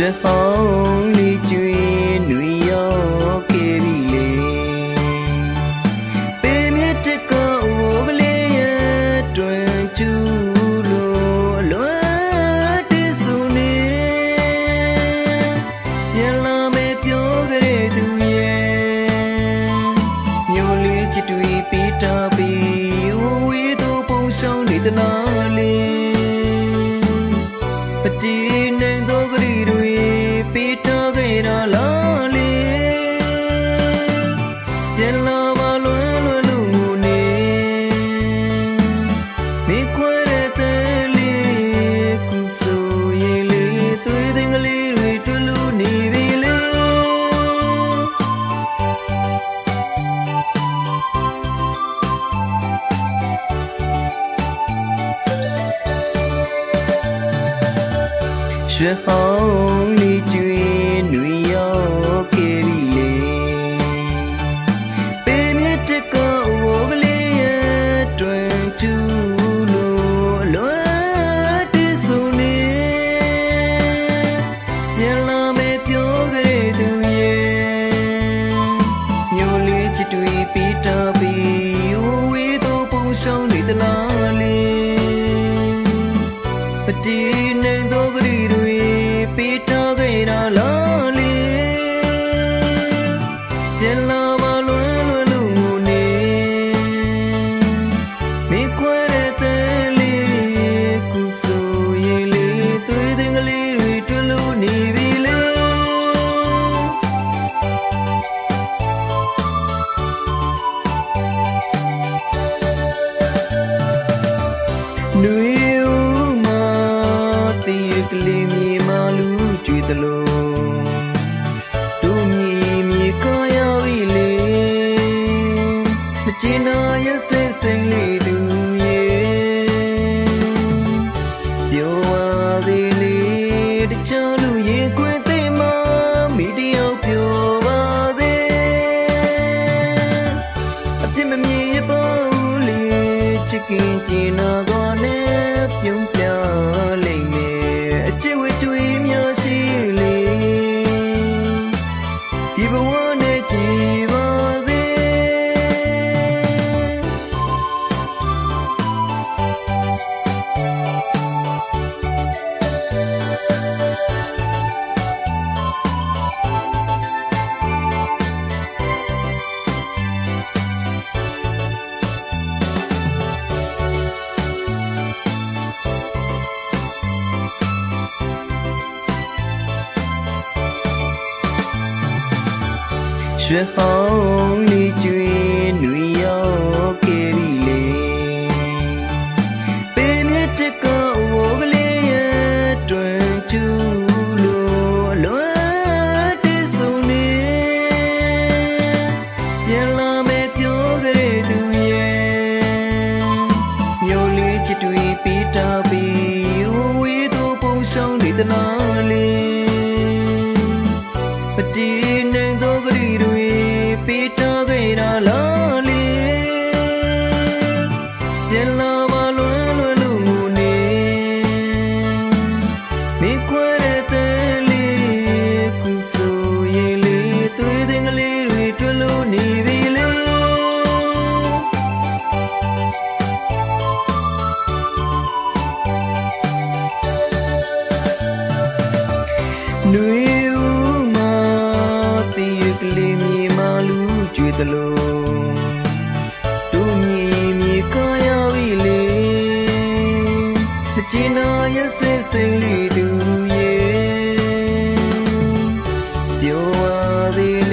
ရွှေဟောင်းလေးကျွေးနွေရောက်ခဲ့ပြီလေပေးမြစ်တကောဝကလေးရဲ့တွင်ကျူလို့အလွန်တည်ဆူနေပြန်လာမယ်ပြောကြတဲ့သူရဲ့မျိုးလေးချစ်တွေပေးတာပြီးဝေးတို့ပုံဆောင်နေတလားလေပတိနေသောကလေးတွေပေးထားခဲ့တာလားလေပြန်လာပါလွယ်လွယ်လို့ငိုနေမိခွဲတဲ့တဲ့လေးကုဆိုရေးလေးသွေးသိငလေးတွေတွေ့လို့နေပြီလေရွှေဟောင်းလေးကျွေးနွေရောက်ခဲ့ပြီလေပေးမြစ်တကောဝကလေးရဲ့တွင်ကျူလို့အလွန်တည်ဆူနေပြန်လာမယ်ပြောကြတဲ့သူရဲ့မျိုးလေးချစ်တွေပေးတာပြီးဝေးတို့ပုံဆောင်နေတလားလေပတိနေသောကလေးတွေပေးထားခဲ့တာလားလေပြန်လာပါလွယ်လွယ်လို့ငိုနေမိခွဲတဲ့တဲ့လေးကုဆိုရေးလေးသွေးသိငလေးတွေတွေ့လို့နေပြီလေနွေဦးမှာတီးကလေးမြေမာလူကြွေသလိုတို့မြေကားရောက်ပြီလေမကျင်နာရစိတ်စိမ်လေးသူရဲ့ပြောပါသေးလေတခြားလူရင်ခွင်သိမှမိတယောက်ပြောပါသေးအပြစ်မမြင်ရပါဘူးလေချစ်ခင်ကျင်နာသွားနဲ့ပြုံးပြလိမ့်မယ်အချစ်ဝဲကျွေးများရှိလေဒီဘဝနဲ့ကြည်ပါသေးရွှေဟောင်းလေးကျွေးနွေရောက်ခဲ့ပြီလေပေးမြစ်တကောဝကလေးရဲ့တွင်ကျူလို့အလွန်တည်ဆူနေပြန်လာမယ်ပြောကြတဲ့သူရဲ့မျိုးလေးချစ်တွေပေးတာပြီးဝေးတို့ပုံဆောင်နေတလားလေပတိနေသောကလေးတွေပေးထားခဲ့တာလားလေပြန်လာပါလွယ်လွယ်လို့ငိုနေမိခွဲတဲ့တဲ့လေးကုဆိုရေးလေးသွေးသိငလေးတွေတွေ့လို့နေပြီလေနွေဦးမှာတီးကလေးမြေမာလူကြွေသလိုတို့မြေကားရောက်ပြီလေမကျင်နာရစိတ်စိမ်လေးသူရဲ့ပြောပါသေးလေ